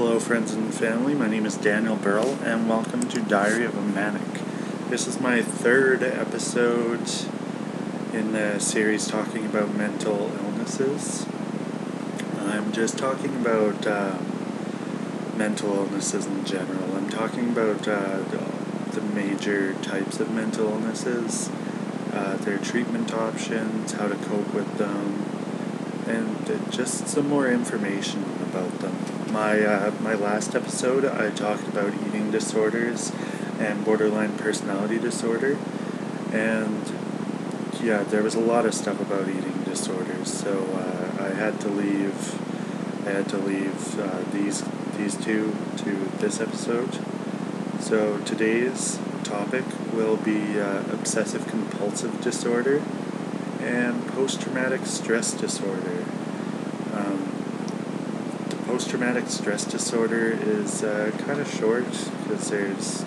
Hello friends and family, my name is Daniel Burrell and welcome to Diary of a Manic. This is my third episode in the series talking about mental illnesses. I'm just talking about mental illnesses in general. I'm talking about the major types of mental illnesses, their treatment options, how to cope with them, and just some more information about them. My last episode, I talked about eating disorders and borderline personality disorder, and yeah, there was a lot of stuff about eating disorders, so I had to leave these two to this episode. So today's topic will be obsessive-compulsive disorder and post-traumatic stress disorder. The post-traumatic stress disorder is kind of short because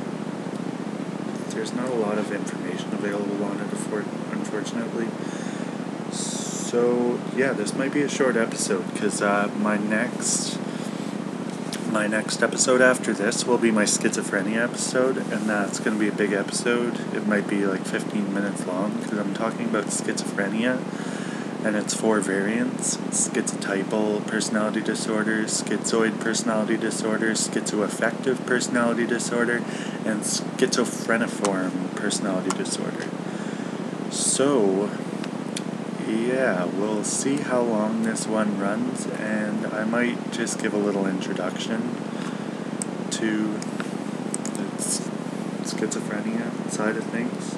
there's not a lot of information available on it, unfortunately. So yeah, this might be a short episode because my next episode after this will be my schizophrenia episode, and that's going to be a big episode. It might be like 15 minutes long because I'm talking about schizophrenia and its four variants: schizotypal personality disorder, schizoid personality disorder, schizoaffective personality disorder, and schizophreniform personality disorder. So yeah, we'll see how long this one runs, and I might just give a little introduction to the schizophrenia side of things.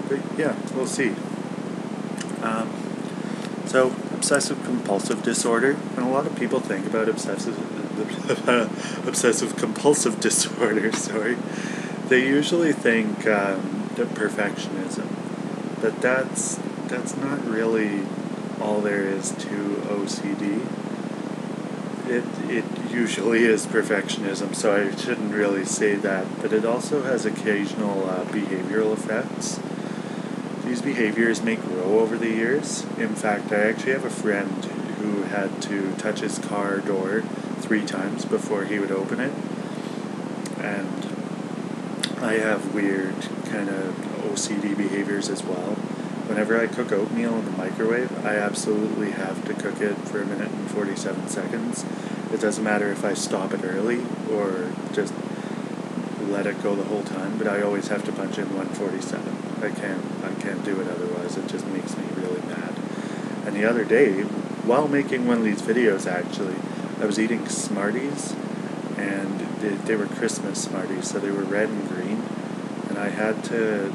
But yeah, we'll see. So, obsessive-compulsive disorder, and a lot of people think about obsessive-compulsive disorder, they usually think perfectionism, but that's not really all there is to OCD. It usually is perfectionism, so I shouldn't really say that, but it also has occasional behavioral effects. These behaviors may grow over the years. In fact, I actually have a friend who had to touch his car door 3 times before he would open it, and I have weird kind of OCD behaviors as well. Whenever I cook oatmeal in the microwave, I absolutely have to cook it for 1 minute and 47 seconds. It doesn't matter if I stop it early or just let it go the whole time, but I always have to punch in 147. I can't do it otherwise. It just makes me really mad. And the other day, while making one of these videos actually, I was eating Smarties, and they were Christmas Smarties, so they were red and green, and I had to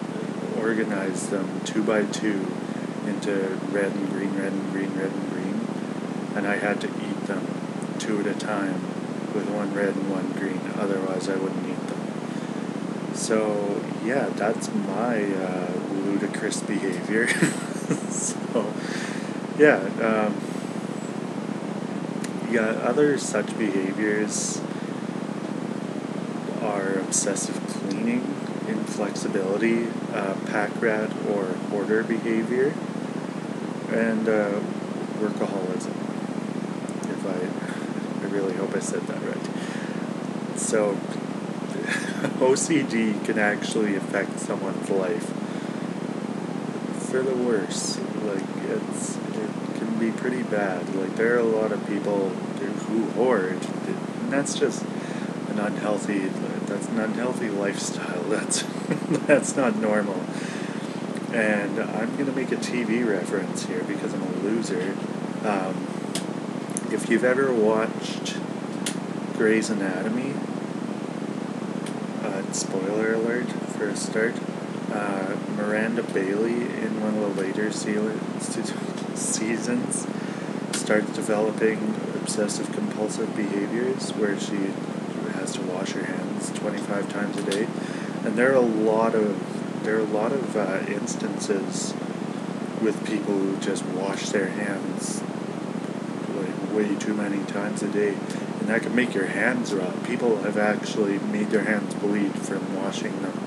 organize them 2 by 2 into red and green, red and green, red and green, and I had to eat them 2 at a time with 1 red and 1 green, otherwise I wouldn't eat them. So yeah, that's my ludicrous behavior. So yeah, other such behaviors are obsessive cleaning, inflexibility, pack rat or hoarder behavior, and workaholism. I really hope I said that right. So OCD can actually affect someone's life for the worse. Like it can be pretty bad. Like there are a lot of people who hoard, and that's just an unhealthy lifestyle. That's not normal. And I'm gonna make a TV reference here because I'm a loser. If you've ever watched Grey's Anatomy, spoiler alert for a start, Miranda Bailey in one of the later seasons starts developing obsessive-compulsive behaviors where she has to wash her hands 25 times a day, and there are a lot of instances with people who just wash their hands like way too many times a day, and that can make your hands rot. People have actually made their hands bleed from washing them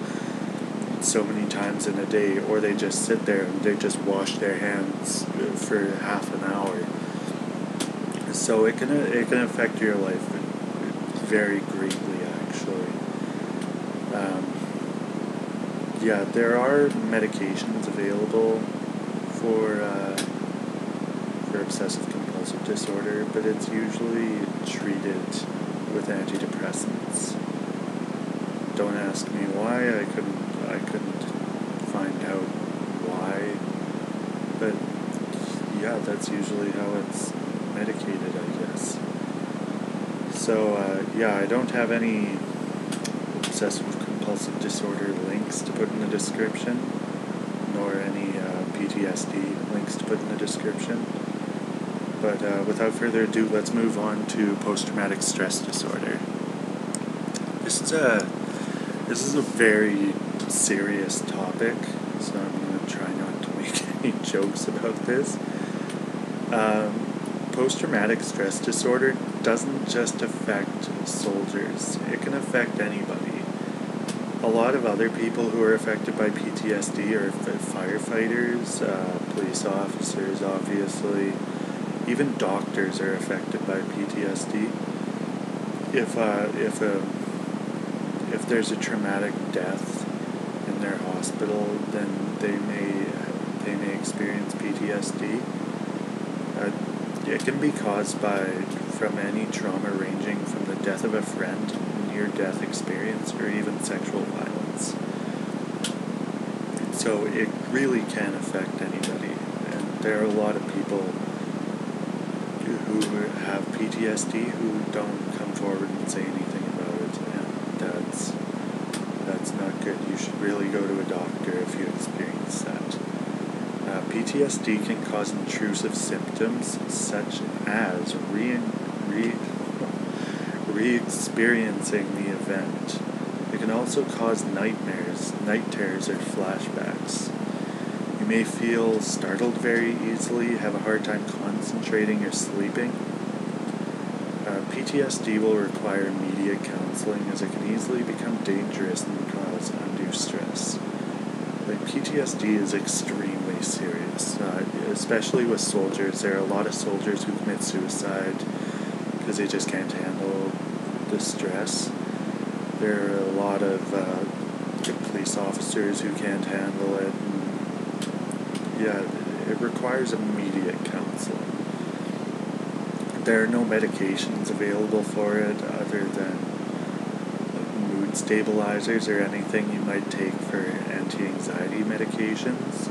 so many times in a day, or they just sit there and they just wash their hands for half an hour. So it can affect your life very greatly, actually. Yeah, there are medications available for obsessive-compulsive disorder, but it's usually treated with antidepressants. Don't ask me why. I couldn't find out why, but yeah, that's usually how it's medicated, I guess. So yeah, I don't have any obsessive-compulsive disorder links to put in the description, nor any PTSD links to put in the description. But without further ado, let's move on to post-traumatic stress disorder. This is a very serious topic, so I'm going to try not to make any jokes about this. Post-traumatic stress disorder doesn't just affect soldiers. It can affect anybody. A lot of other people who are affected by PTSD are firefighters, police officers, obviously. Even doctors are affected by PTSD. If there's a traumatic death in their hospital, then they may experience PTSD. It can be caused from any trauma ranging from the death of a friend, near-death experience, or even sexual violence. So it really can affect anybody, and there are a lot of people who have PTSD who don't come forward and say anything about it, and that's not good. You should really go to a doctor if you experience that. PTSD can cause intrusive symptoms such as re-experiencing the event. It can also cause nightmares, night terrors, or flashbacks. You may feel startled very easily, have a hard time concentrating or sleeping. PTSD will require immediate counseling as it can easily become dangerous and cause undue stress. PTSD is extremely serious, especially with soldiers. There are a lot of soldiers who commit suicide because they just can't handle the stress. There are a lot of police officers who can't handle it. And yeah, it requires immediate counseling. There are no medications available for it other than mood stabilizers or anything you might take for anti-anxiety medications.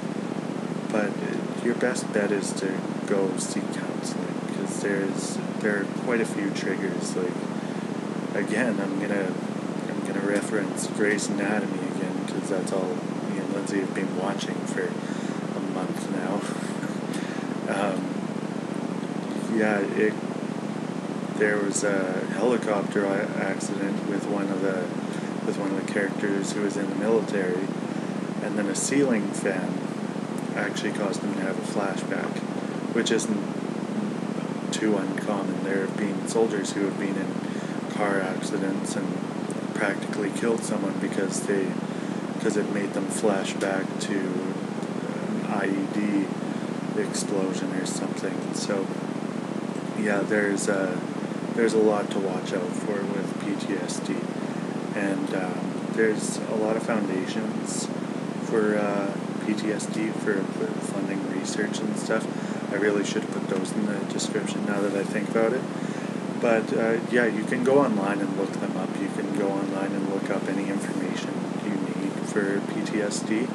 But your best bet is to go seek counseling, because there are quite a few triggers. Like, again, I'm gonna reference Grey's Anatomy again, because that's all me and Lindsay have been watching for a month now. There was a helicopter accident with one of the characters who was in the military, and then a ceiling fan actually caused him to have a flashback, which isn't too uncommon. There have been soldiers who have been in car accidents and practically killed someone because it made them flash back to an IED explosion or something. So yeah, there's a lot to watch out for with PTSD, and there's a lot of foundations for PTSD for funding research and stuff. I really should have put those in the description now that I think about it. But yeah, you can go online and look them up. You can go online and look up any information you need for PTSD,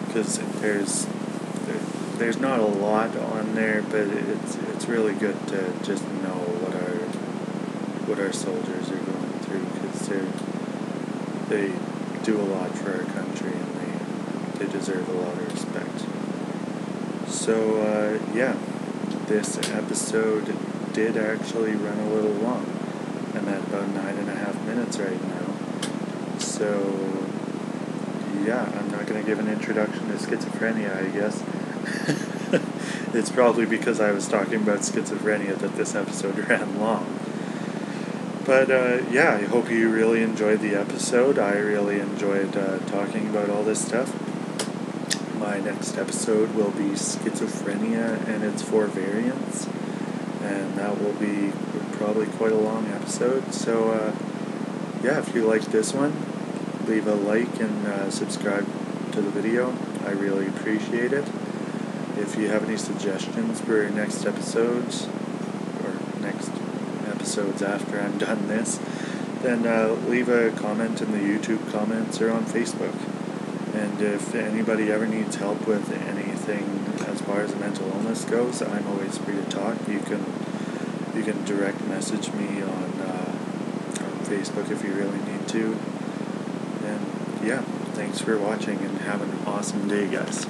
because there's not a lot on there, but it's really good to just know what our soldiers are going through, because they do a lot for our country, and they deserve a lot of respect. So yeah, this episode did actually run a little long. I'm at about 9.5 minutes right now. So yeah, I'm not going to give an introduction to schizophrenia, I guess. It's probably because I was talking about schizophrenia that this episode ran long. But yeah, I hope you really enjoyed the episode. I really enjoyed talking about all this stuff. My next episode will be schizophrenia and its 4 variants. and that will be probably quite a long episode. So yeah, if you liked this one, leave a like and subscribe to the video. I really appreciate it. If you have any suggestions for next episodes, or next episodes after I'm done this, then leave a comment in the YouTube comments or on Facebook. And if anybody ever needs help with anything as far as mental illness goes, I'm always free to talk. You can direct message me on Facebook if you really need to. And yeah, thanks for watching and have an awesome day, guys.